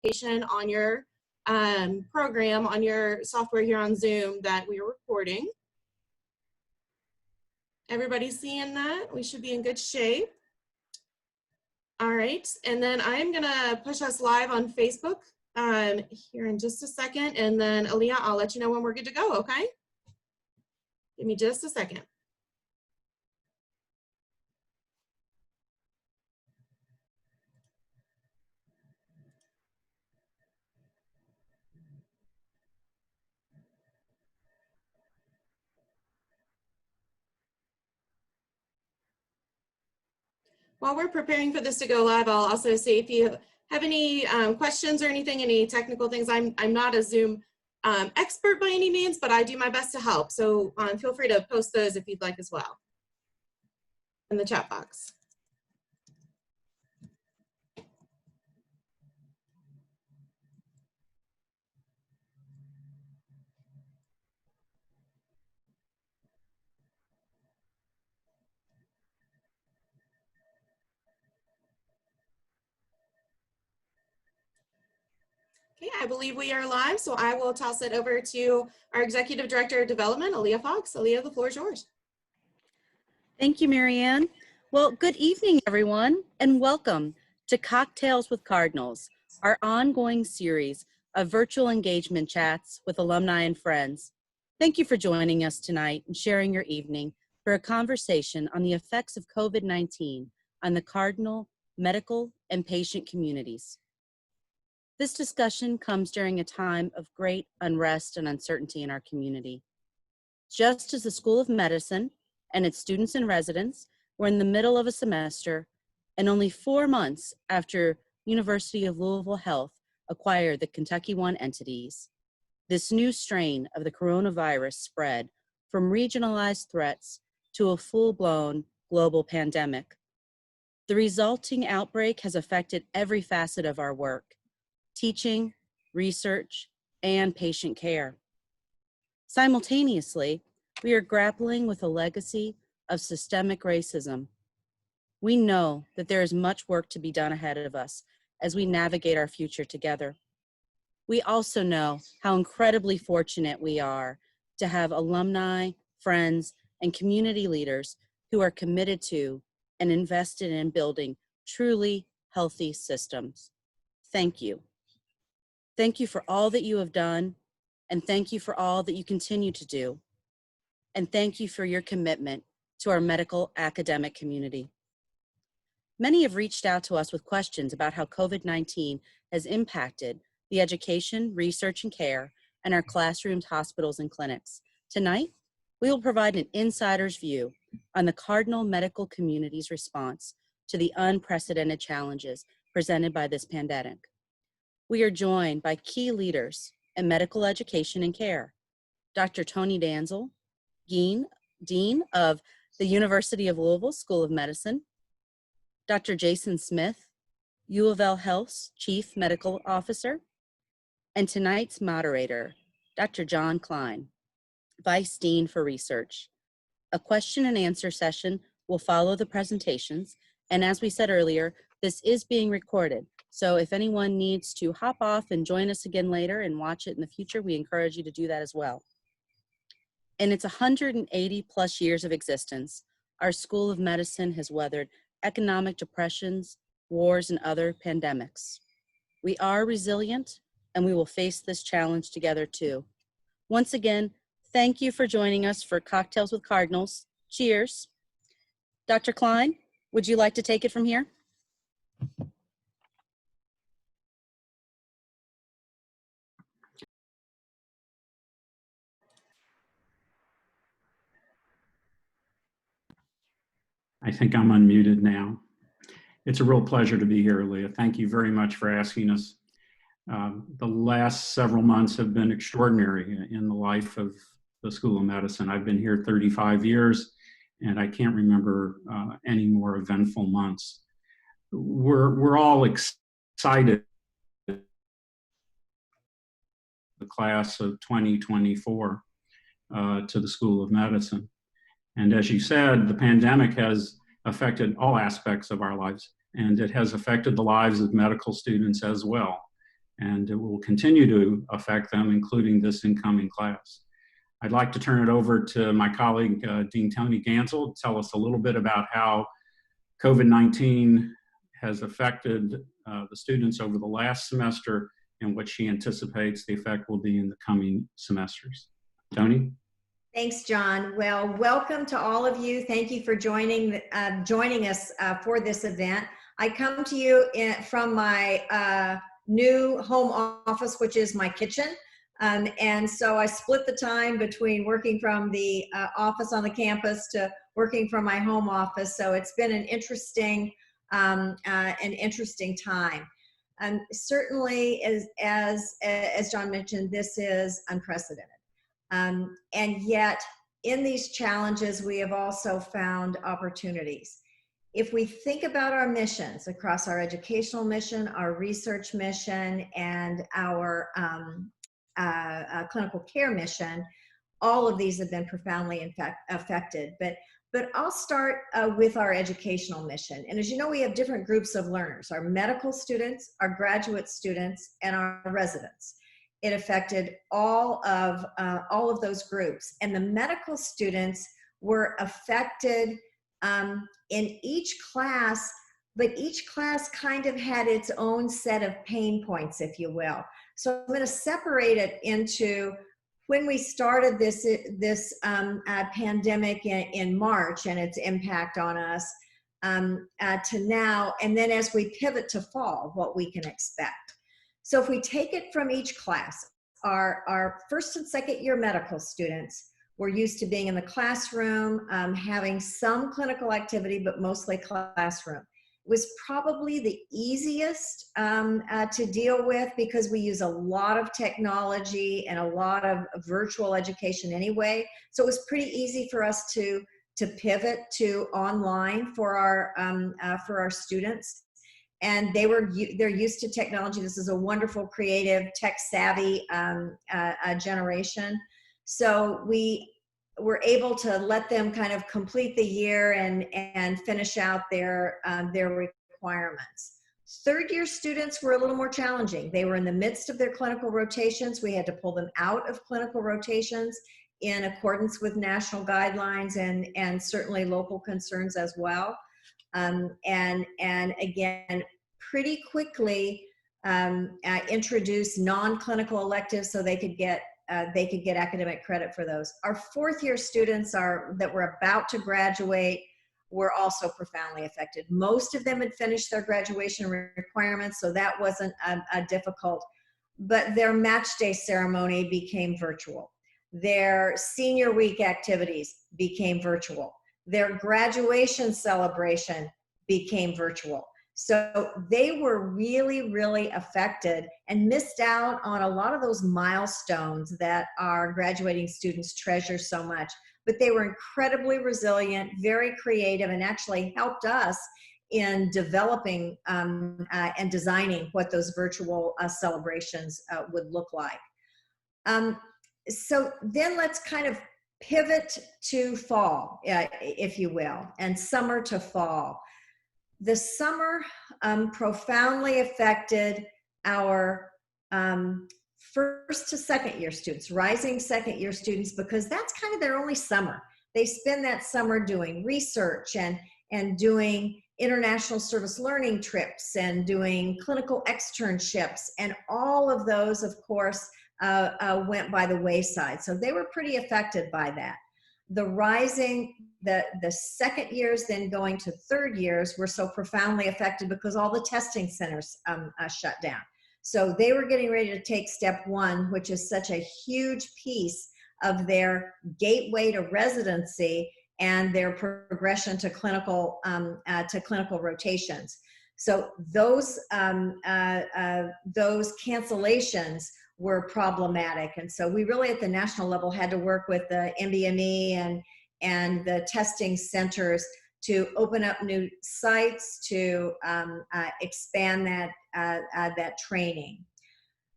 notification on your program, on your software here on Zoom that we are recording. Everybody seeing that? We should be in good shape. All right, and then I'm gonna push us live on Facebook here in just a second, and then Aaliyah, I'll let you know when we're good to go, okay? Give me just a second. While we're preparing for this to go live, I'll also say if you have any questions or anything, any technical things, I'm not a Zoom expert by any means, but I do my best to help. So feel free to post those if you'd like as well in the chat box. Okay, I believe we are live, so I will toss it over to our Executive Director of Development, Aaliyah Fox. Aaliyah, the floor is yours. Thank you, Marianne. Well, good evening, everyone, and welcome to Cocktails with Cardinals, our ongoing series of virtual engagement chats with alumni and friends. Thank you for joining us tonight and sharing your evening for a conversation on the effects of COVID-19 on the Cardinal, medical, and patient communities. This discussion comes during a time of great unrest and uncertainty in our community. Just as the School of Medicine and its students and residents were in the middle of a semester, and only 4 months after University of Louisville Health acquired the Kentucky One entities, this new strain of the coronavirus spread from regionalized threats to a full-blown global pandemic. The resulting outbreak has affected every facet of our work: teaching, research, and patient care. Simultaneously, we are grappling with a legacy of systemic racism. We know that there is much work to be done ahead of us as we navigate our future together. We also know how incredibly fortunate we are to have alumni, friends, and community leaders who are committed to and invested in building truly healthy systems. Thank you. Thank you for all that you have done, and thank you for all that you continue to do. And thank you for your commitment to our medical academic community. Many have reached out to us with questions about how COVID-19 has impacted the education, research, and care in our classrooms, hospitals, and clinics. Tonight, we will provide an insider's view on the Cardinal medical community's response to the unprecedented challenges presented by this pandemic. We are joined by key leaders in medical education and care: Dr. Toni Ganzel, Dean of the University of Louisville School of Medicine; Dr. Jason Smith, UofL Health's Chief Medical Officer; and tonight's moderator, Dr. Jon Klein, Vice Dean for Research. A question and answer session will follow the presentations, and as we said earlier, this is being recorded. So if anyone needs to hop off and join us again later and watch it in the future, we encourage you to do that as well. In its 180 plus years of existence, our School of Medicine has weathered economic depressions, wars, and other pandemics. We are resilient, and we will face this challenge together too. Once again, thank you for joining us for Cocktails with Cardinals. Cheers. Dr. Klein, would you like to take it from here? I think I'm unmuted now. It's a real pleasure to be here, Leah. Thank you very much for asking us. The last several months have been extraordinary in the life of the School of Medicine. I've been here 35 years, and I can't remember any more eventful months. We're all excited, the class of 2024 to the School of Medicine. And as you said, the pandemic has affected all aspects of our lives, and it has affected the lives of medical students as well. and it will continue to affect them, including this incoming class. I'd like to turn it over to my colleague, Dean Toni Ganzel, to tell us a little bit about how COVID-19 has affected the students over the last semester and what she anticipates the effect will be in the coming semesters. Toni? Thanks, John. Well, welcome to all of you. Thank you for joining us for this event. I come to you from my new home office, which is my kitchen. And so I split the time between working from the office on the campus to working from my home office. So it's been an interesting time. Certainly, as John mentioned, this is unprecedented. And yet, in these challenges, we have also found opportunities. If we think about our missions across our educational mission, our research mission, and our clinical care mission, all of these have been profoundly affected. But I'll start with our educational mission. And as you know, we have different groups of learners: our medical students, our graduate students, and our residents. It affected all of those groups. And the medical students were affected in each class, but each class kind of had its own set of pain points, if you will. So I'm going to separate it into when we started this pandemic in March and its impact on us to now, and then as we pivot to fall, what we can expect. So if we take it from each class, our first and second year medical students were used to being in the classroom, having some clinical activity, but mostly classroom. It was probably the easiest to deal with because we use a lot of technology and a lot of virtual education anyway. So it was pretty easy for us to pivot to online for our students. And they're used to technology. This is a wonderful, creative, tech-savvy generation. So we were able to let them kind of complete the year and finish out their requirements. Third-year students were a little more challenging. They were in the midst of their clinical rotations. We had to pull them out of clinical rotations in accordance with national guidelines and certainly local concerns as well. And again, pretty quickly introduce non-clinical electives so they could get academic credit for those. Our fourth-year students that were about to graduate were also profoundly affected. Most of them had finished their graduation requirements, so that wasn't difficult. But their match day ceremony became virtual. Their senior week activities became virtual. Their graduation celebration became virtual. So they were really, really affected and missed out on a lot of those milestones that our graduating students treasure so much. But they were incredibly resilient, very creative, and actually helped us in developing and designing what those virtual celebrations would look like. So then let's kind of pivot to fall, if you will, and summer to fall. The summer profoundly affected our first to second year students, rising second year students, because that's kind of their only summer. They spend that summer doing research and doing international service learning trips and doing clinical externships, and all of those, of course, went by the wayside. So they were pretty affected by that. The second years then going to third years were so profoundly affected because all the testing centers shut down. So they were getting ready to take step one, which is such a huge piece of their gateway to residency and their progression to clinical rotations. So those cancellations were problematic. And so we really at the national level had to work with the NBME and the testing centers to open up new sites to expand that training.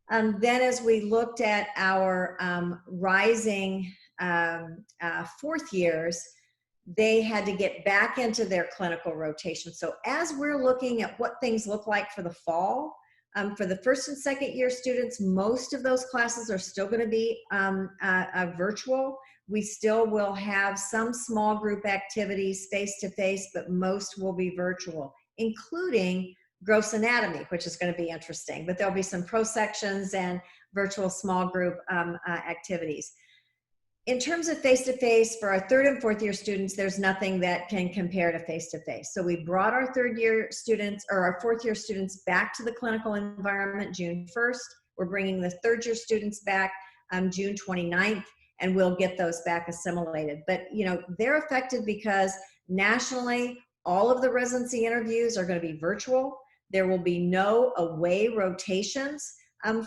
Then as we looked at our rising fourth years, they had to get back into their clinical rotation. So as we're looking at what things look like for the fall, For the first and second year students, most of those classes are still going to be virtual. We still will have some small group activities face-to-face, but most will be virtual, including gross anatomy, which is going to be interesting. But there'll be some pro sections and virtual small group activities. In terms of face-to-face, for our third and fourth year students, there's nothing that can compare to face-to-face. So we brought our third year students, or our fourth year students, back to the clinical environment June 1st. We're bringing the third year students back June 29th, and we'll get those back assimilated. But you know, they're affected because nationally, all of the residency interviews are going to be virtual. There will be no away rotations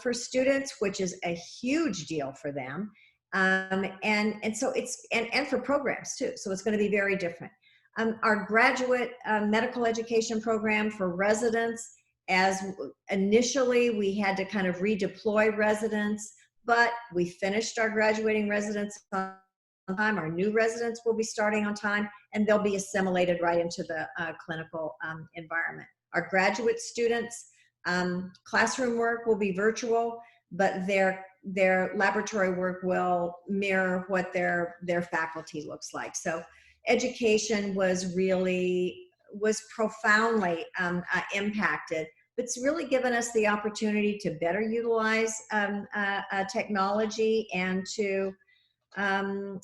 for students, which is a huge deal for them. And so it's, and for programs too. So it's going to be very different. Our graduate medical education program for residents, as initially we had to kind of redeploy residents, but we finished our graduating residents on time. Our new residents will be starting on time, and they'll be assimilated right into the clinical environment. Our graduate students, classroom work will be virtual, but their laboratory work will mirror what their faculty looks like. So education was profoundly impacted, but it's really given us the opportunity to better utilize technology and to kind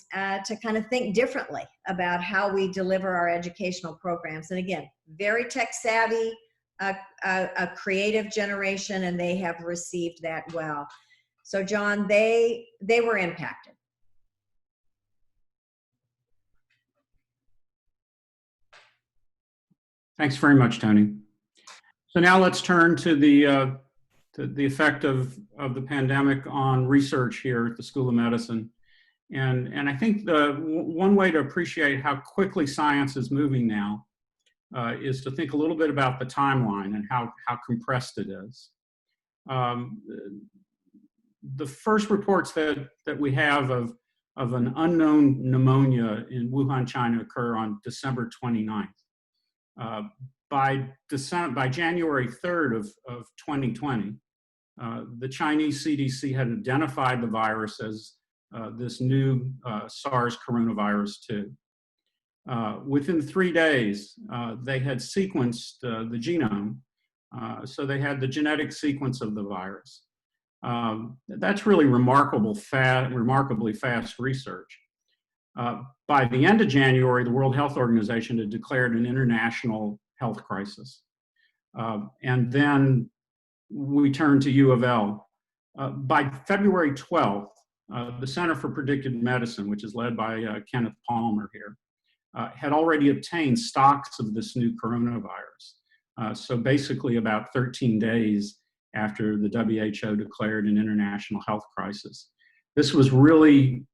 of think differently about how we deliver our educational programs. And again, very tech savvy, a creative generation, and they have received that well. So Jon, they were impacted. Thanks very much, Toni. So now let's turn to the effect of the pandemic on research here at the School of Medicine. And I think the one way to appreciate how quickly science is moving now is to think a little bit about the timeline and how compressed it is. The first reports that we have of an unknown pneumonia in Wuhan, China occur on December 29th. By January 3rd of 2020, the Chinese CDC had identified the virus as this new SARS coronavirus 2. Within 3 days, they had sequenced the genome, so they had the genetic sequence of the virus. That's really remarkably fast research. By the end of January, the World Health Organization had declared an international health crisis. And then we turned to UofL. By February 12th, the Center for Predictive Medicine, which is led by Kenneth Palmer here, had already obtained stocks of this new coronavirus. So basically about 13 days after the WHO declared an international health crisis. This was really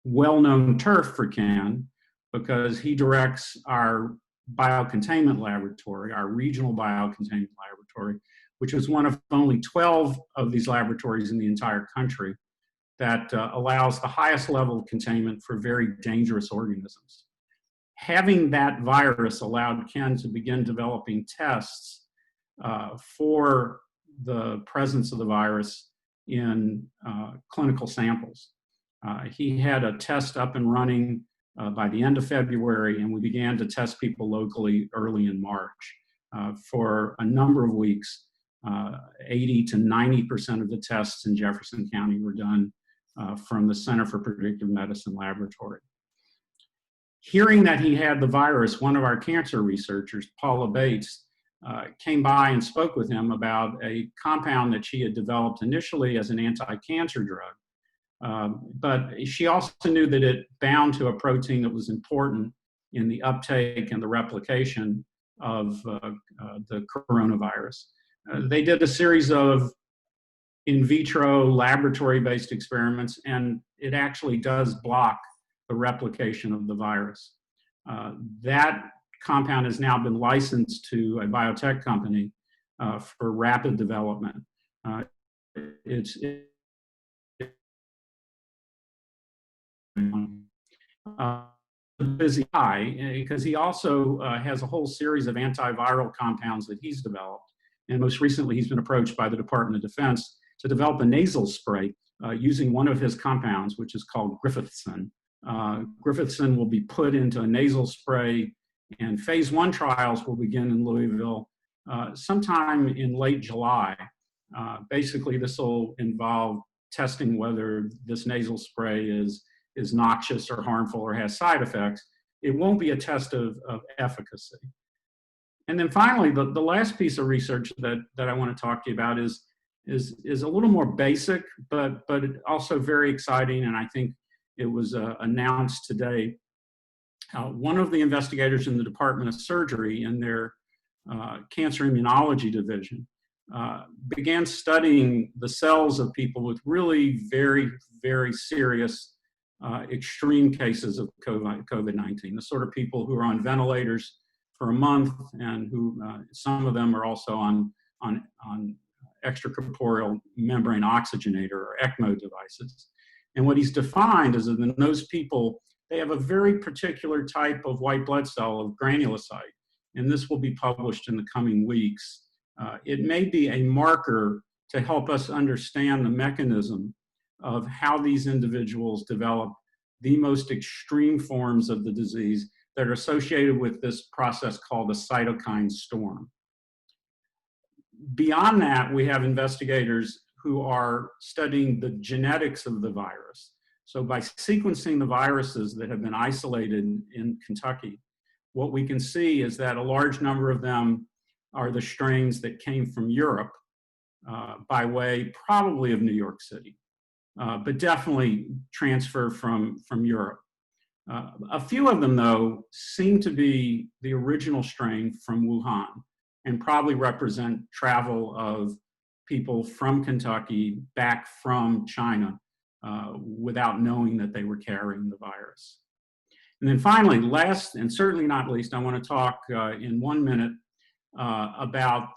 well-known turf for Ken because he directs our biocontainment laboratory, our regional biocontainment laboratory, which is one of only 12 of these laboratories in the entire country that allows the highest level of containment for very dangerous organisms. Having that virus allowed Ken to begin developing tests for the presence of the virus in clinical samples. He had a test up and running by the end of February, and we began to test people locally early in March. For a number of weeks, 80 to 90% of the tests in Jefferson County were done from the Center for Predictive Medicine laboratory. Hearing that he had the virus, one of our cancer researchers, Paula Bates, came by and spoke with him about a compound that she had developed initially as an anti-cancer drug. But she also knew that it bound to a protein that was important in the uptake and the replication of the coronavirus. They did a series of in vitro laboratory-based experiments, and it actually does block the replication of the virus. That compound has now been licensed to a biotech company for rapid development. Busy guy because he also has a whole series of antiviral compounds that he's developed. And most recently, he's been approached by the Department of Defense to develop a nasal spray using one of his compounds, which is called Griffithsin. Griffithsin will be put into a nasal spray, and phase 1 trials will begin in Louisville sometime in late July. Basically, this will involve testing whether this nasal spray is noxious or harmful or has side effects. It won't be a test of efficacy. And then finally, the last piece of research that I want to talk to you about is a little more basic, but also very exciting, and I think it was announced today. One of the investigators in the Department of Surgery in their cancer immunology division began studying the cells of people with really very, very serious extreme cases of COVID-19, the sort of people who are on ventilators for a month and who some of them are also on extracorporeal membrane oxygenator or ECMO devices. And what he's defined is that in those people, they have a very particular type of white blood cell of granulocyte, and this will be published in the coming weeks. It may be a marker to help us understand the mechanism of how these individuals develop the most extreme forms of the disease that are associated with this process called a cytokine storm. Beyond that, we have investigators who are studying the genetics of the virus. So by sequencing the viruses that have been isolated in Kentucky, what we can see is that a large number of them are the strains that came from Europe by way probably of New York City, but definitely transfer from Europe. A few of them, though, seem to be the original strain from Wuhan and probably represent travel of people from Kentucky back from China without knowing that they were carrying the virus. And then finally, last and certainly not least, I want to talk in 1 minute about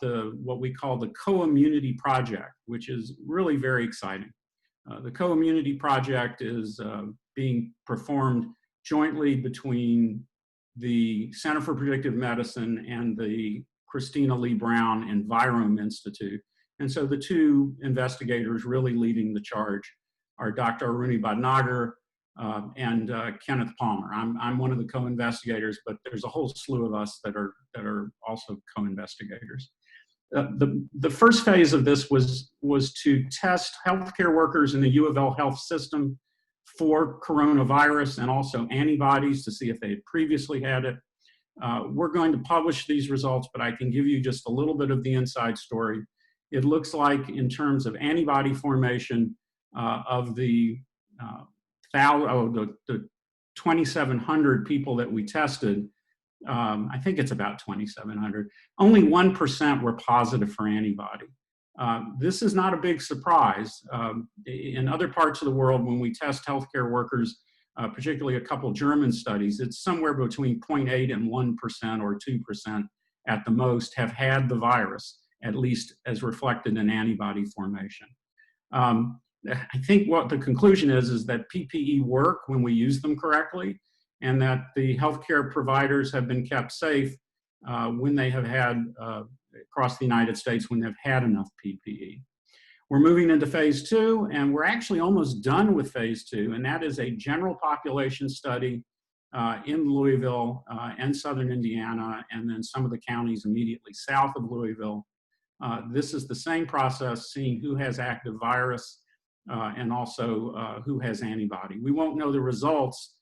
what we call the Co-Immunity Project, which is really very exciting. The Co-Immunity Project is being performed jointly between the Center for Predictive Medicine and the Christina Lee Brown and Virome Institute. And so the two investigators really leading the charge are Dr. Aruni Bhatnagar and Kenneth Palmer. I'm one of the co-investigators, but there's a whole slew of us that are also co-investigators. The first phase of this was to test healthcare workers in the UofL health system for coronavirus and also antibodies to see if they had previously had it. We're going to publish these results, but I can give you just a little bit of the inside story. It looks like in terms of antibody formation of the 2,700 people that we tested, I think it's about 2,700, only 1% were positive for antibody. This is not a big surprise. In other parts of the world, when we test healthcare workers, particularly a couple German studies, it's somewhere between 0.8 and 1% or 2% at the most have had the virus, at least as reflected in antibody formation. I think what the conclusion is that PPE work when we use them correctly, and that the healthcare providers have been kept safe when they have had, across the United States, when they've had enough PPE. We're moving into phase 2, and we're actually almost done with phase 2, and that is a general population study in Louisville and southern Indiana, and then some of the counties immediately south of Louisville. This is the same process, seeing who has active virus and also who has antibody. We won't know the results.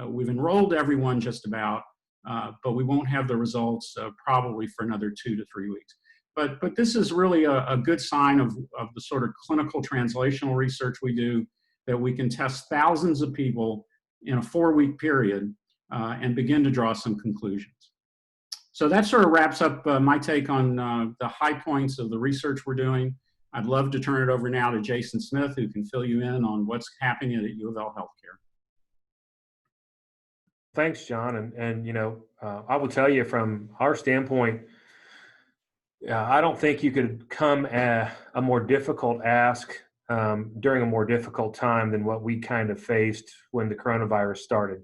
We've enrolled everyone just about, but we won't have the results probably for another 2 to 3 weeks. But this is really a good sign of the sort of clinical translational research we do, that we can test thousands of people in a 4-week period and begin to draw some conclusions. So that sort of wraps up my take on the high points of the research we're doing. I'd love to turn it over now to Jason Smith, who can fill you in on what's happening at UofL Healthcare. Thanks, John. And you know, I will tell you from our standpoint, I don't think you could come at a more difficult ask during a more difficult time than what we kind of faced when the coronavirus started.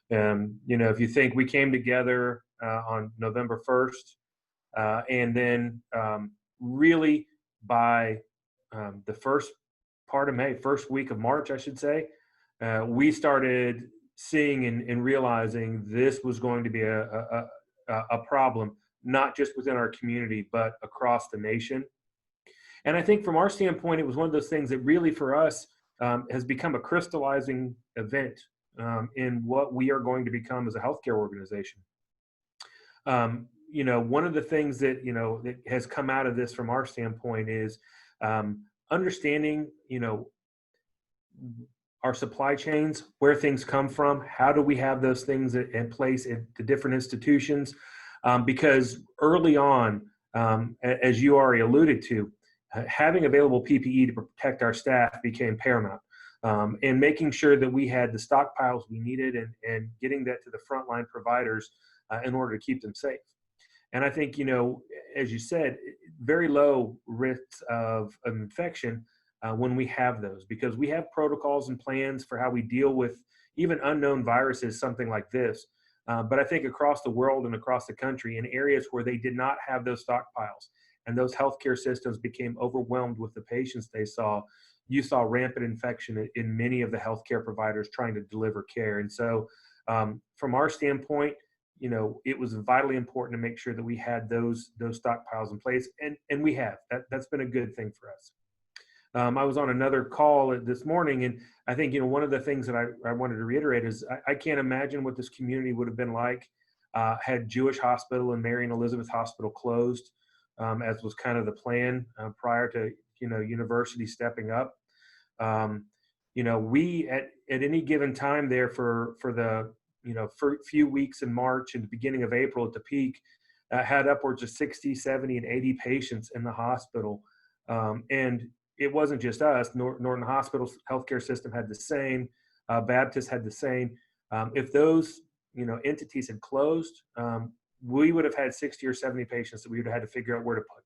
You know, if you think we came together on November 1st, and then really by the first part of May, first week of March, I should say, we started seeing and realizing this was going to be a problem, not just within our community, but across the nation. And I think from our standpoint, it was one of those things that really for us has become a crystallizing event in what we are going to become as a healthcare organization. One of the things that, that has come out of this from our standpoint is understanding, our supply chains, where things come from, how do we have those things in place at the different institutions? Because early on, as you already alluded to, having available PPE to protect our staff became paramount. And making sure that we had the stockpiles we needed and getting that to the frontline providers in order to keep them safe. And I think, as you said, very low risks of infection when we have those, because we have protocols and plans for how we deal with even unknown viruses, something like this. But I think across the world and across the country, in areas where they did not have those stockpiles and those healthcare systems became overwhelmed with the patients they saw, you saw rampant infection in many of the healthcare providers trying to deliver care. And so from our standpoint, it was vitally important to make sure that we had those stockpiles in place, and we have. That's been a good thing for us. I was on another call this morning, and I think, one of the things that I wanted to reiterate is I can't imagine what this community would have been like had Jewish Hospital and Mary and Elizabeth Hospital closed, as was kind of the plan prior to, university stepping up. We at any given time there for the, for a few weeks in March and the beginning of April at the peak, had upwards of 60, 70, and 80 patients in the hospital. And it wasn't just us. Norton Hospital's healthcare system had the same. Baptist had the same. If those, entities had closed, we would have had 60 or 70 patients that we would have had to figure out where to put.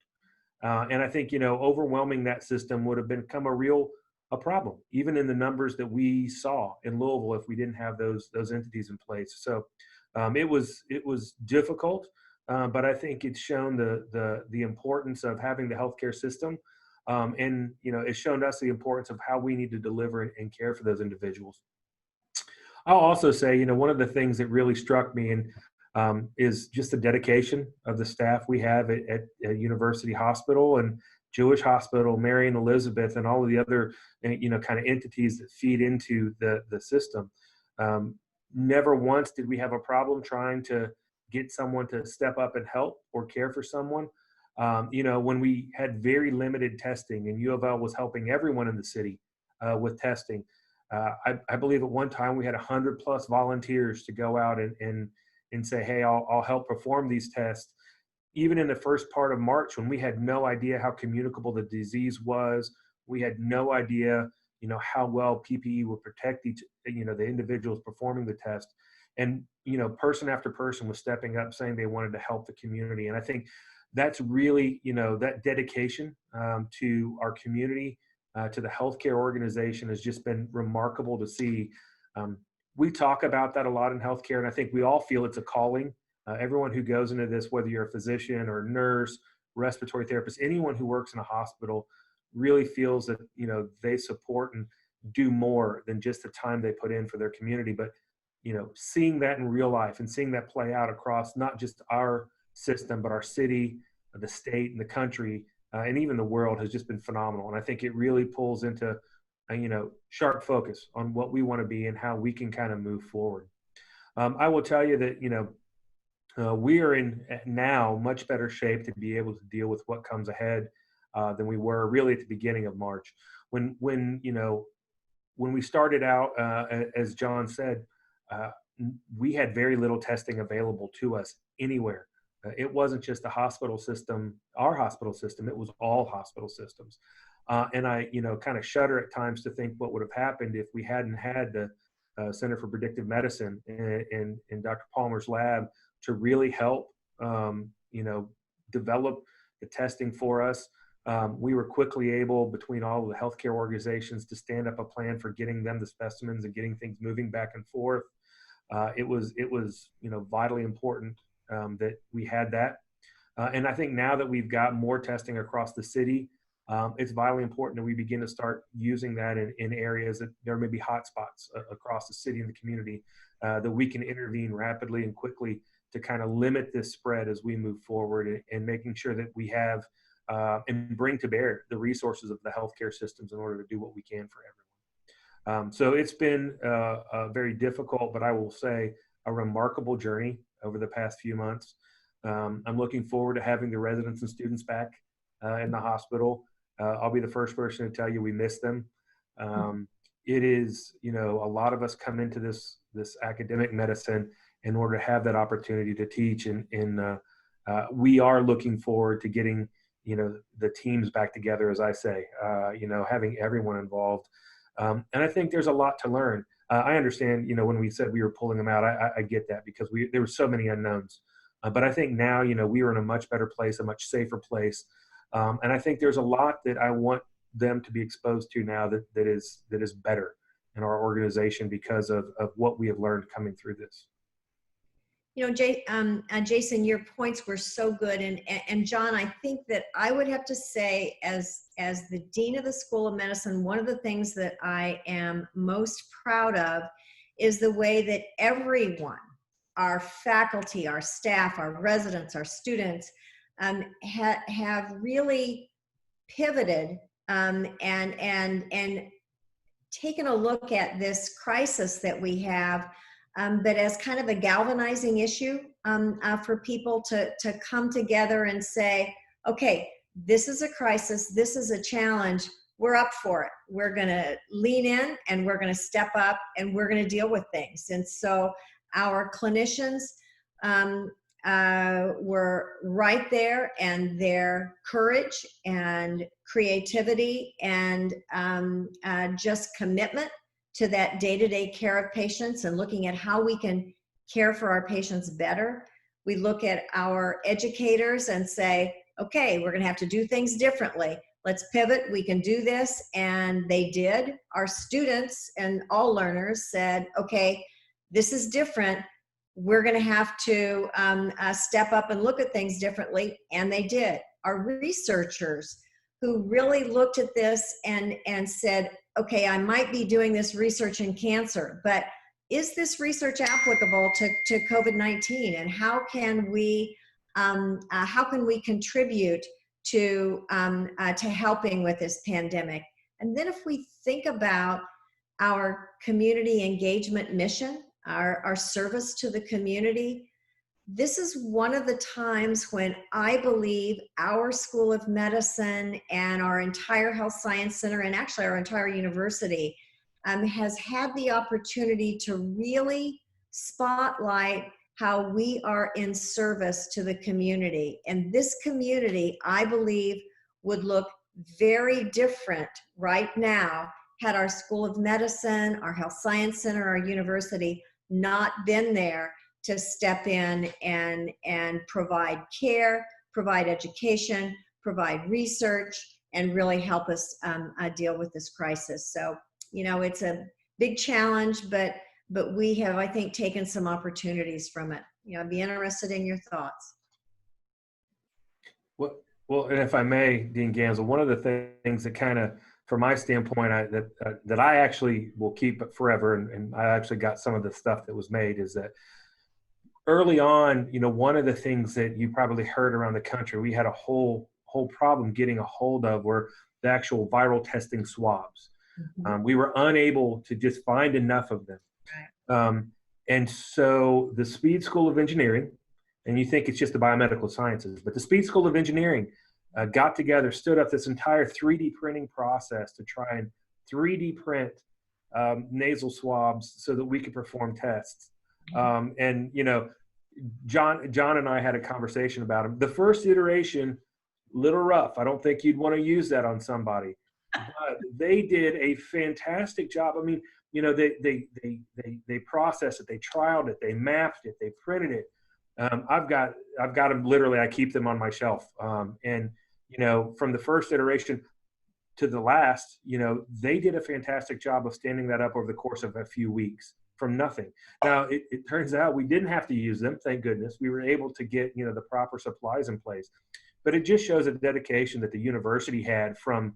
And I think, overwhelming that system would have become a problem, even in the numbers that we saw in Louisville if we didn't have those entities in place. So it was difficult, but I think it's shown the importance of having the healthcare system. And, it's shown us the importance of how we need to deliver and care for those individuals. I'll also say, one of the things that really struck me is just the dedication of the staff we have at University Hospital and Jewish Hospital, Mary and Elizabeth, and all of the other, kind of entities that feed into the system. Never once did we have a problem trying to get someone to step up and help or care for someone. When we had very limited testing and UofL was helping everyone in the city with testing, I believe at one time we had 100+ volunteers to go out and say, hey, I'll help perform these tests. Even in the first part of March, when we had no idea how communicable the disease was, we had no idea, how well PPE would protect the individuals performing the test. And, person after person was stepping up saying they wanted to help the community. And I think that's really, that dedication to our community, to the healthcare organization has just been remarkable to see. We talk about that a lot in healthcare, and I think we all feel it's a calling. Everyone who goes into this, whether you're a physician or a nurse, respiratory therapist, anyone who works in a hospital really feels that, they support and do more than just the time they put in for their community. But, seeing that in real life and seeing that play out across not just our system, but our city, the state, and the country, and even the world has just been phenomenal. And I think it really pulls into, sharp focus on what we want to be and how we can kind of move forward. I will tell you that, we are in now much better shape to be able to deal with what comes ahead than we were really at the beginning of March. When we started out, as Jon said, we had very little testing available to us anywhere. It wasn't just the hospital system, our hospital system, it was all hospital systems. And I, kind of shudder at times to think what would have happened if we hadn't had the Center for Predictive Medicine in Dr. Palmer's lab to really help, develop the testing for us. We were quickly able, between all of the healthcare organizations, to stand up a plan for getting them the specimens and getting things moving back and forth. It was vitally important that we had that. And I think now that we've got more testing across the city, it's vitally important that we begin to start using that in areas that there may be hotspots across the city and the community, that we can intervene rapidly and quickly to kind of limit this spread as we move forward, and making sure that we have and bring to bear the resources of the healthcare systems in order to do what we can for everyone. So it's been very difficult, but I will say a remarkable journey over the past few months. I'm looking forward to having the residents and students back in the hospital. I'll be the first person to tell you we miss them. It is, a lot of us come into this academic medicine in order to have that opportunity to teach, and we are looking forward to getting, the teams back together, as I say, having everyone involved. And I think there's a lot to learn. I understand, when we said we were pulling them out, I get that, because there were so many unknowns. But I think now, we are in a much better place, a much safer place. And I think there's a lot that I want them to be exposed to now that is better in our organization because of what we have learned coming through this. Jason, your points were so good. And Jon, I think that I would have to say, as the Dean of the School of Medicine, one of the things that I am most proud of is the way that everyone, our faculty, our staff, our residents, our students, have really pivoted and taken a look at this crisis that we have, but as kind of a galvanizing issue for people to come together and say, okay, this is a crisis, this is a challenge, we're up for it. We're gonna lean in and we're gonna step up and we're gonna deal with things. And so our clinicians were right there, and their courage and creativity and just commitment to that day-to-day care of patients and looking at how we can care for our patients better. We look at our educators and say, okay, we're gonna have to do things differently. Let's pivot, we can do this, and they did. Our students and all learners said, okay, this is different. We're gonna have to step up and look at things differently, and they did. Our researchers who really looked at this and said, okay, I might be doing this research in cancer, but is this research applicable to COVID-19, and how can we contribute to helping with this pandemic? And then if we think about our community engagement mission, our service to the community, this is one of the times when I believe our School of Medicine and our entire Health Science Center, and actually our entire university, has had the opportunity to really spotlight how we are in service to the community. And this community, I believe, would look very different right now had our School of Medicine, our Health Science Center, our university not been there to step in and provide care, provide education, provide research, and really help us deal with this crisis. So, it's a big challenge, but we have, I think, taken some opportunities from it. I'd be interested in your thoughts. Well, and if I may, Dean Ganzel, one of the things that kind of, from my standpoint, that I actually will keep it forever, and I actually got some of the stuff that was made, is that early on, one of the things that you probably heard around the country, we had a whole problem getting a hold of were the actual viral testing swabs. Mm-hmm. We were unable to just find enough of them. Right. And so the Speed School of Engineering, and you think it's just the biomedical sciences, but the Speed School of Engineering got together, stood up this entire 3D printing process to try and 3D print nasal swabs so that we could perform tests. And Jon and I had a conversation about them. The first iteration, little rough. I don't think you'd want to use that on somebody. But they did a fantastic job. I mean, they processed it, they trialed it, they mapped it, they printed it. I've got them literally. I keep them on my shelf. And from the first iteration to the last, they did a fantastic job of standing that up over the course of a few weeks from nothing. Now, it turns out we didn't have to use them, thank goodness. We were able to get, the proper supplies in place. But it just shows a dedication that the university had from,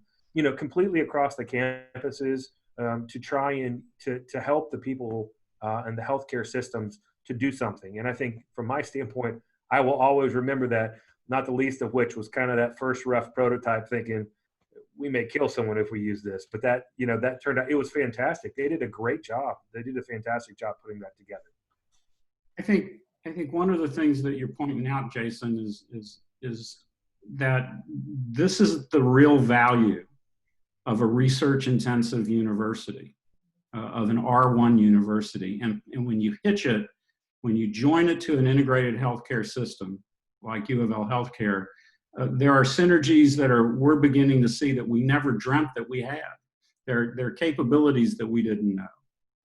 completely across the campuses to try and to help the people and the healthcare systems to do something. And I think from my standpoint, I will always remember that, not the least of which was kind of that first rough prototype thinking, we may kill someone if we use this, but that, that turned out, it was fantastic. They did a great job. They did a fantastic job putting that together. I think one of the things that you're pointing out, Jason, is that this is the real value of a research-intensive university, of an R1 university. And when you hitch it, when you join it to an integrated healthcare system like UofL Healthcare, there are synergies that we're beginning to see that we never dreamt that we had. There are capabilities that we didn't know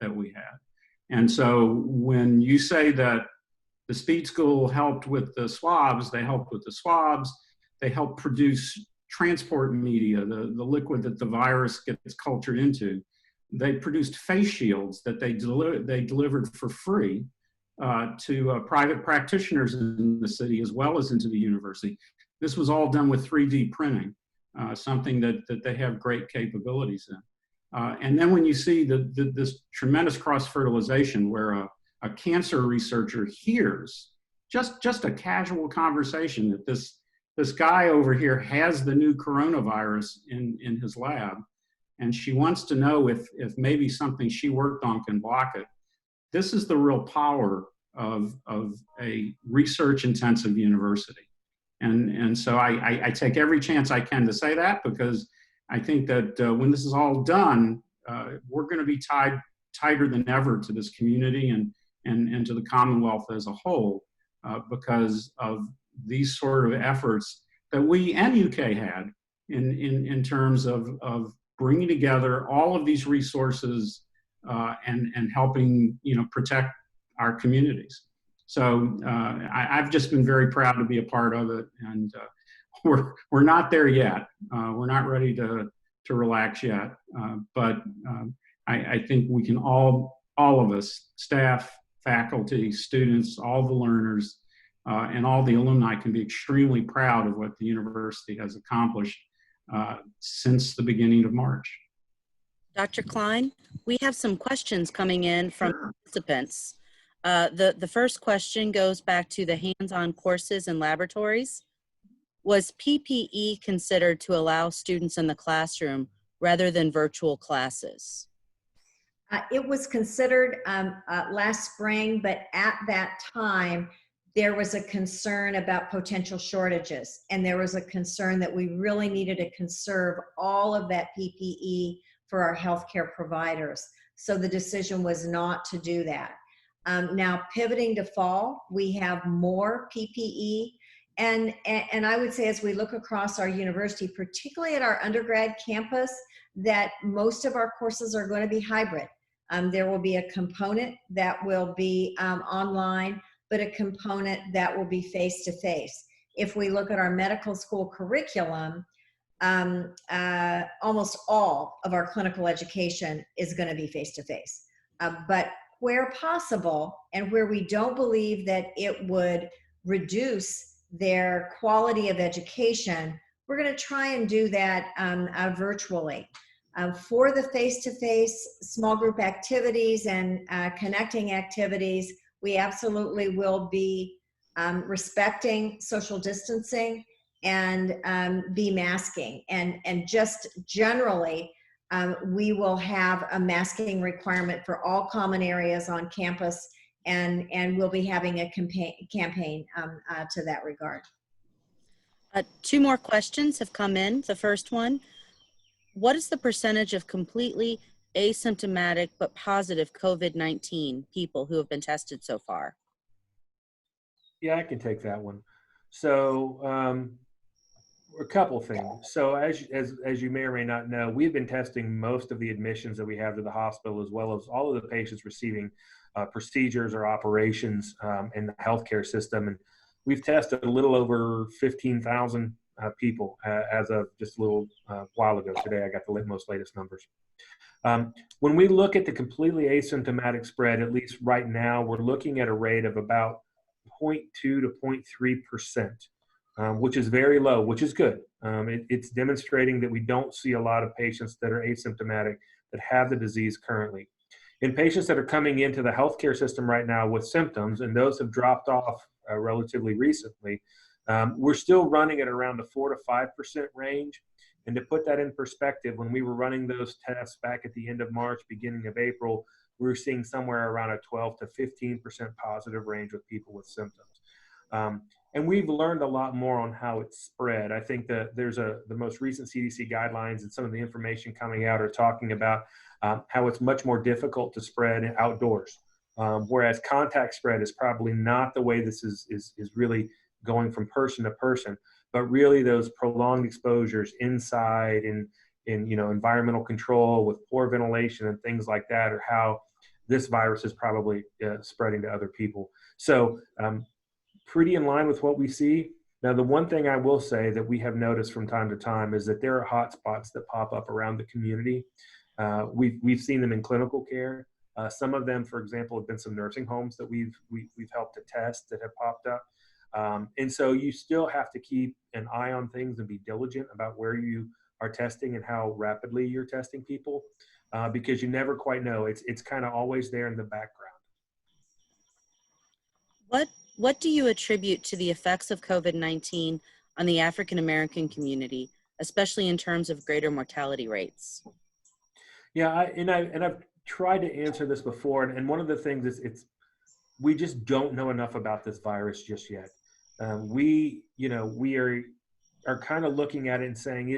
that we had. And so when you say that the Speed School helped with the swabs, they helped with the swabs, they helped produce transport media, the liquid that the virus gets cultured into. They produced face shields that they delivered for free to private practitioners in the city as well as into the university. This was all done with 3D printing, something that they have great capabilities in. And then when you see this tremendous cross-fertilization where a cancer researcher hears just a casual conversation that this guy over here has the new coronavirus in his lab, and she wants to know if maybe something she worked on can block it. This is the real power of a research-intensive university. And so I take every chance I can to say that, because I think that when this is all done, we're going to be tighter than ever to this community and to the Commonwealth as a whole, because of these sort of efforts that we and UK had in terms of bringing together all of these resources and helping protect our communities. So I've just been very proud to be a part of it, and we're not there yet. We're not ready to relax yet, but I think we can all of us, staff, faculty, students, all the learners, and all the alumni can be extremely proud of what the university has accomplished since the beginning of March. Dr. Klein, we have some questions coming in from participants. The first question goes back to the hands-on courses and laboratories. Was PPE considered to allow students in the classroom rather than virtual classes? It was considered last spring, but at that time, there was a concern about potential shortages, and there was a concern that we really needed to conserve all of that PPE for our healthcare providers. So the decision was not to do that. Now, pivoting to fall, we have more PPE, and I would say as we look across our university, particularly at our undergrad campus, that most of our courses are going to be hybrid. There will be a component that will be online, but a component that will be face-to-face. If we look at our medical school curriculum, almost all of our clinical education is going to be face-to-face. But where possible, and where we don't believe that it would reduce their quality of education, we're going to try and do that virtually. For the face-to-face small group activities and connecting activities, we absolutely will be respecting social distancing and be masking. And just generally, we will have a masking requirement for all common areas on campus, and we'll be having a campaign to that regard. Two more questions have come in. The first one, what is the percentage of completely asymptomatic but positive COVID-19 people who have been tested so far? Yeah, I can take that one. So a couple of things. So as you may or may not know, we've been testing most of the admissions that we have to the hospital, as well as all of the patients receiving procedures or operations in the healthcare system. And we've tested a little over 15,000 people as of just a little while ago. Today, I got the most latest numbers. When we look at the completely asymptomatic spread, at least right now, we're looking at a rate of about 0.2 to 0.3%, which is very low, which is good. It's demonstrating that we don't see a lot of patients that are asymptomatic that have the disease currently. In patients that are coming into the healthcare system right now with symptoms, and those have dropped off relatively recently, we're still running at around the 4 to 5% range. And to put that in perspective, when we were running those tests back at the end of March, beginning of April, we were seeing somewhere around a 12 to 15% positive range with people with symptoms. And we've learned a lot more on how it's spread. I think that there's the most recent CDC guidelines and some of the information coming out are talking about how it's much more difficult to spread outdoors. Whereas contact spread is probably not the way this is really going from person to person, but really those prolonged exposures inside in environmental control with poor ventilation and things like that are how this virus is probably spreading to other people. So pretty in line with what we see. Now, the one thing I will say that we have noticed from time to time is that there are hot spots that pop up around the community. We've seen them in clinical care. Some of them, for example, have been some nursing homes that we've helped to test that have popped up. And so you still have to keep an eye on things and be diligent about where you are testing and how rapidly you're testing people, because you never quite know. It's kind of always there in the background. What do you attribute to the effects of COVID-19 on the African American community, especially in terms of greater mortality rates? Yeah, I've tried to answer this before, and one of the things is we just don't know enough about this virus just yet. We are kind of looking at it and saying,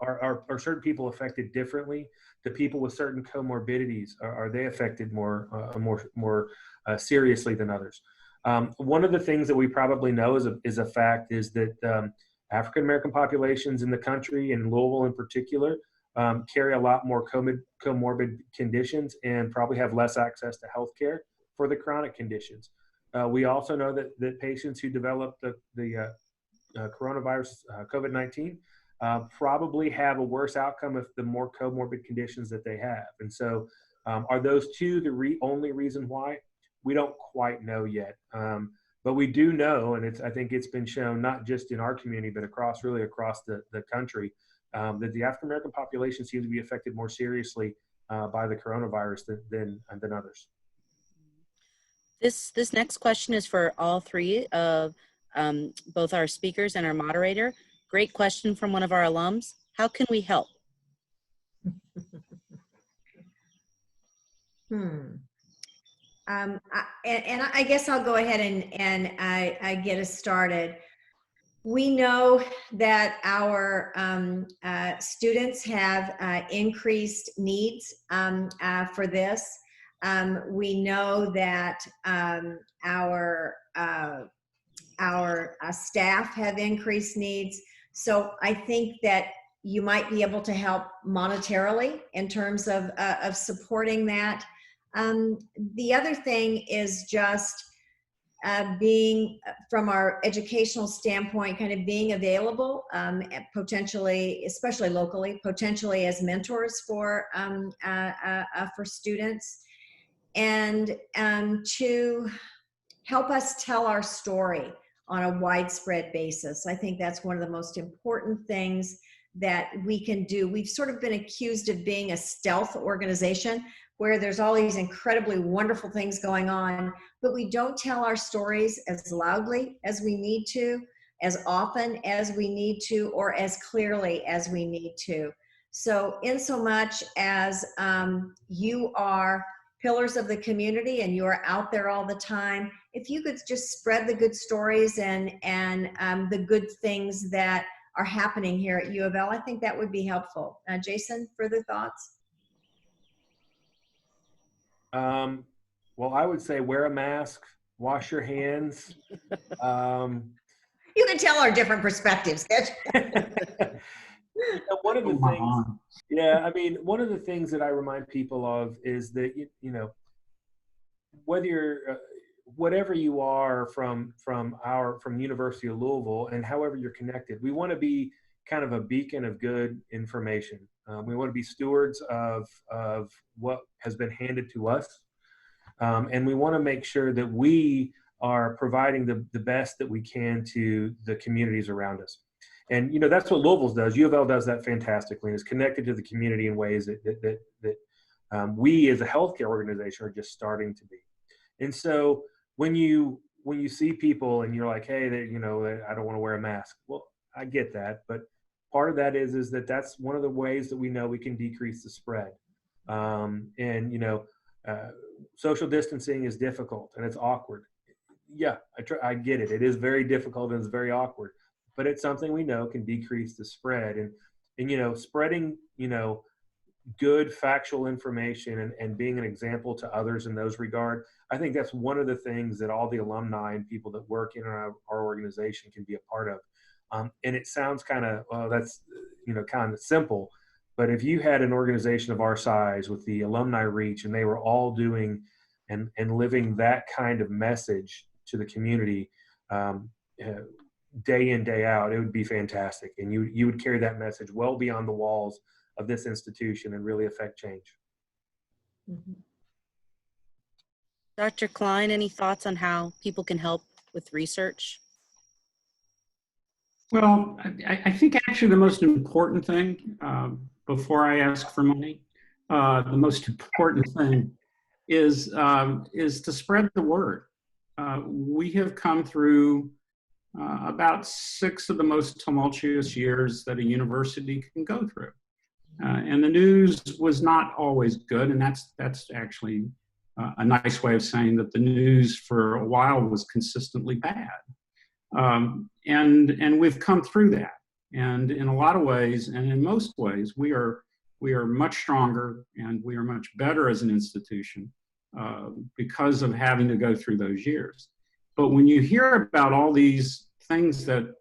are certain people affected differently? Do people with certain comorbidities, are they affected more seriously than others? One of the things that we probably know is a fact is that African American populations in the country, and Louisville in particular, carry a lot more comorbid conditions and probably have less access to health care for the chronic conditions. We also know that patients who develop the coronavirus, COVID-19, probably have a worse outcome if the more comorbid conditions that they have. And so are those two the only reason why? We don't quite know yet. But we do know, and I think it's been shown not just in our community, but across the country, that the African American population seems to be affected more seriously by the coronavirus than others. This next question is for all three of both our speakers and our moderator. Great question from one of our alums. How can we help? I guess I'll go ahead and I get us started. We know that our students have increased needs for this. We know that our staff have increased needs. So I think that you might be able to help monetarily in terms of supporting that. The other thing is just being, from our educational standpoint, kind of being available, potentially, especially locally, potentially as mentors for students, and to help us tell our story on a widespread basis. I think that's one of the most important things that we can do. We've sort of been accused of being a stealth organization where there's all these incredibly wonderful things going on, but we don't tell our stories as loudly as we need to, as often as we need to, or as clearly as we need to. So in so much as you are pillars of the community and you're out there all the time, if you could just spread the good stories and the good things that are happening here at U of L, I think that would be helpful. Jason, further thoughts? Well, I would say wear a mask, wash your hands. You can tell our different perspectives. One of the things, yeah, I mean, one of the things that I remind people of is that, whether you're whatever you are from the University of Louisville and however you're connected, we want to be kind of a beacon of good information. We want to be stewards of what has been handed to us. And we want to make sure that we are providing the best that we can to the communities around us. And, you know, that's what Louisville does. U of L does that fantastically and is connected to the community in ways that we as a healthcare organization are just starting to be. And so when you see people and you're like, hey, you know, I don't want to wear a mask. Well, I get that. But part of that is that that's one of the ways that we know we can decrease the spread. And, you know, social distancing is difficult and it's awkward. Yeah, I get it. It is very difficult and it's very awkward, but it's something we know can decrease the spread. And you know, spreading, you know, good factual information and being an example to others in those regard, I think that's one of the things that all the alumni and people that work in our organization can be a part of. And it sounds kind of, well, that's, you know, kind of simple, but if you had an organization of our size with the alumni reach and they were all doing and living that kind of message to the community day in, day out, it would be fantastic. And you would carry that message well beyond the walls of this institution and really affect change. Mm-hmm. Dr. Klein, any thoughts on how people can help with research? Well, I think actually the most important thing, before I ask for money, the most important thing is to spread the word. We have come through about 6 of the most tumultuous years that a university can go through. And the news was not always good, and that's actually a nice way of saying that the news for a while was consistently bad. And we've come through that. And in a lot of ways, and in most ways, we are much stronger and we are much better as an institution because of having to go through those years. But when you hear about all these things that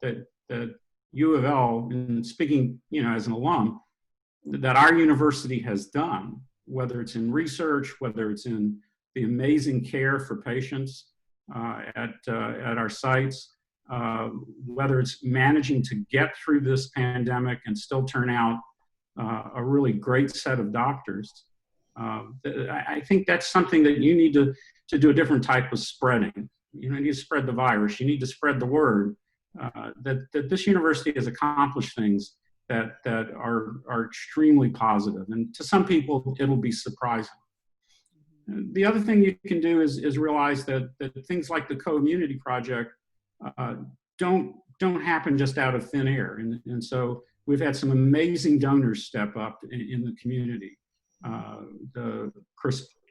U of L, and speaking, you know, as an alum, that our university has done, whether it's in research, whether it's in the amazing care for patients at our sites, whether it's managing to get through this pandemic and still turn out a really great set of doctors. I think that's something that you need to do a different type of spreading. You know, you need to spread the virus. You need to spread the word that this university has accomplished things that are extremely positive. And to some people, it'll be surprising. The other thing you can do is realize that things like the Co-Immunity Project don't happen just out of thin air. And so we've had some amazing donors step up in the community.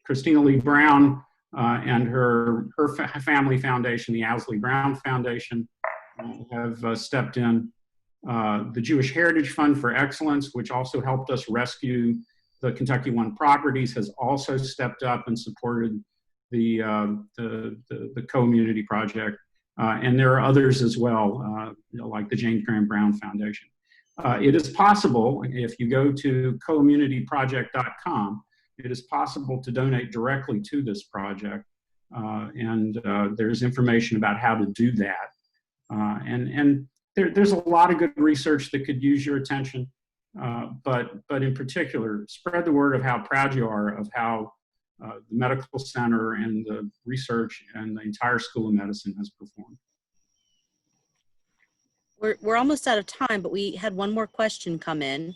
Christina Lee Brown and her family foundation, the Owsley Brown Foundation, have stepped in. The Jewish Heritage Fund for Excellence, which also helped us rescue the Kentucky One Properties, has also stepped up and supported the Co-Immunity Project. And there are others as well, you know, like the James Graham Brown Foundation. It is possible, if you go to coimmunityproject.com, it is possible to donate directly to this project. And there's information about how to do that. And there's a lot of good research that could use your attention, but in particular, spread the word of how proud you are of how the medical center and the research and the entire School of Medicine has performed. We're almost out of time, but we had one more question come in,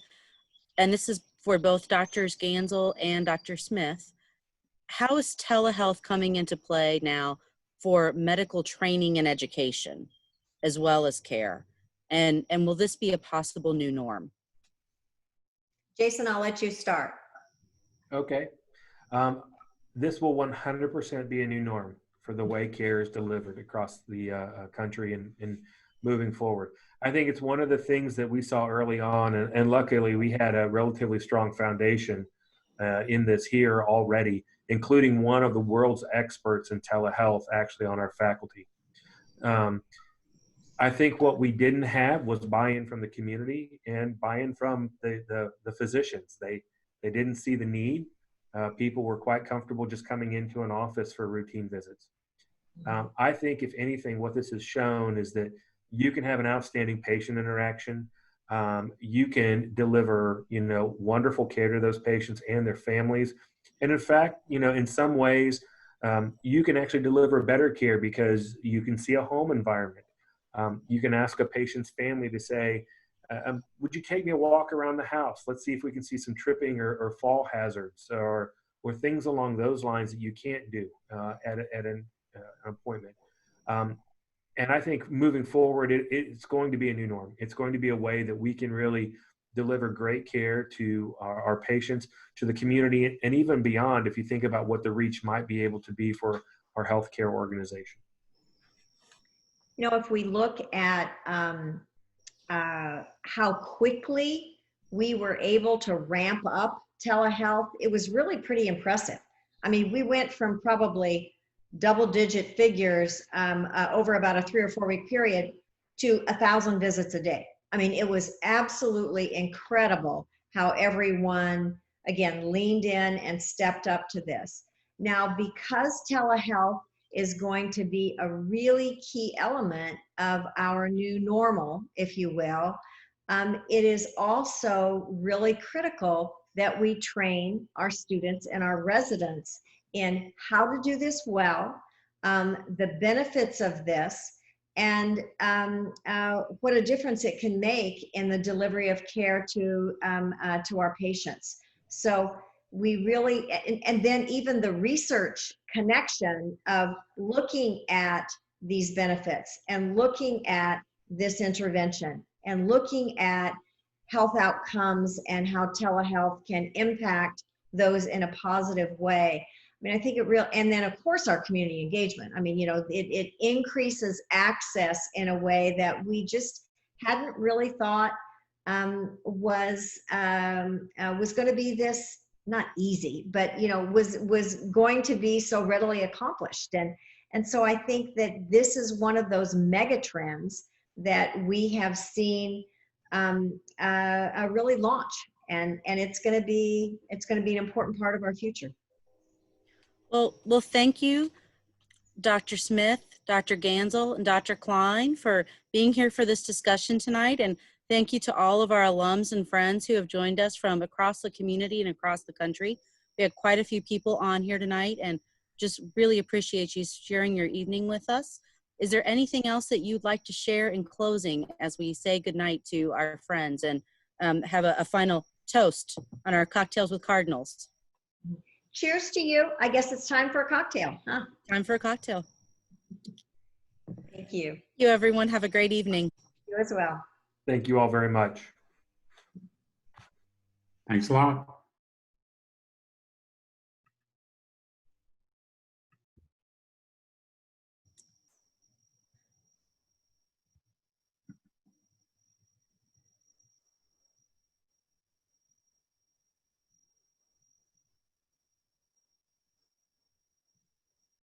and this is for both Drs. Ganzel and Dr. Smith. How is telehealth coming into play now for medical training and education, as well as care? And will this be a possible new norm? Jason, I'll let you start. Okay. This will 100% be a new norm for the way care is delivered across the country and moving forward. I think it's one of the things that we saw early on, and luckily we had a relatively strong foundation in this here already, including one of the world's experts in telehealth actually on our faculty. I think what we didn't have was buy-in from the community and buy-in from the physicians. They didn't see the need. People were quite comfortable just coming into an office for routine visits. I think if anything, what this has shown is that you can have an outstanding patient interaction. You can deliver, wonderful care to those patients and their families. And in fact, in some ways, you can actually deliver better care because you can see a home environment. You can ask a patient's family to say, would you take me a walk around the house? Let's see if we can see some tripping or fall hazards or things along those lines that you can't do at an appointment. And I think moving forward, it's going to be a new norm. It's going to be a way that we can really deliver great care to our patients, to the community, and even beyond if you think about what the reach might be able to be for our healthcare organization. If we look at how quickly we were able to ramp up telehealth, it was really pretty impressive. I mean, we went from probably double-digit figures over about a 3 or 4 week period to 1,000 visits a day. I mean, it was absolutely incredible how everyone, again, leaned in and stepped up to this. Now, because telehealth is going to be a really key element of our new normal, if you will, it is also really critical that we train our students and our residents in how to do this well, the benefits of this, and what a difference it can make in the delivery of care to our patients. So we really, and then even the research connection of looking at these benefits and looking at this intervention and looking at health outcomes and how telehealth can impact those in a positive way. I mean, I think and then of course our community engagement. I mean, it increases access in a way that we just hadn't really thought was going to be this, not easy, but was going to be so readily accomplished. And so I think that this is one of those mega trends that we have seen really launch, and it's going to be an important part of our future. Well, thank you, Dr. Smith, Dr. Ganzel, and Dr. Klein for being here for this discussion tonight. And thank you to all of our alums and friends who have joined us from across the community and across the country. We had quite a few people on here tonight and just really appreciate you sharing your evening with us. Is there anything else that you'd like to share in closing as we say goodnight to our friends and have a final toast on our Cocktails with Cardinals? Cheers to you. I guess it's time for a cocktail, huh? Time for a cocktail. Thank you. Thank you, everyone. Have a great evening. You as well. Thank you all very much. Thanks a lot.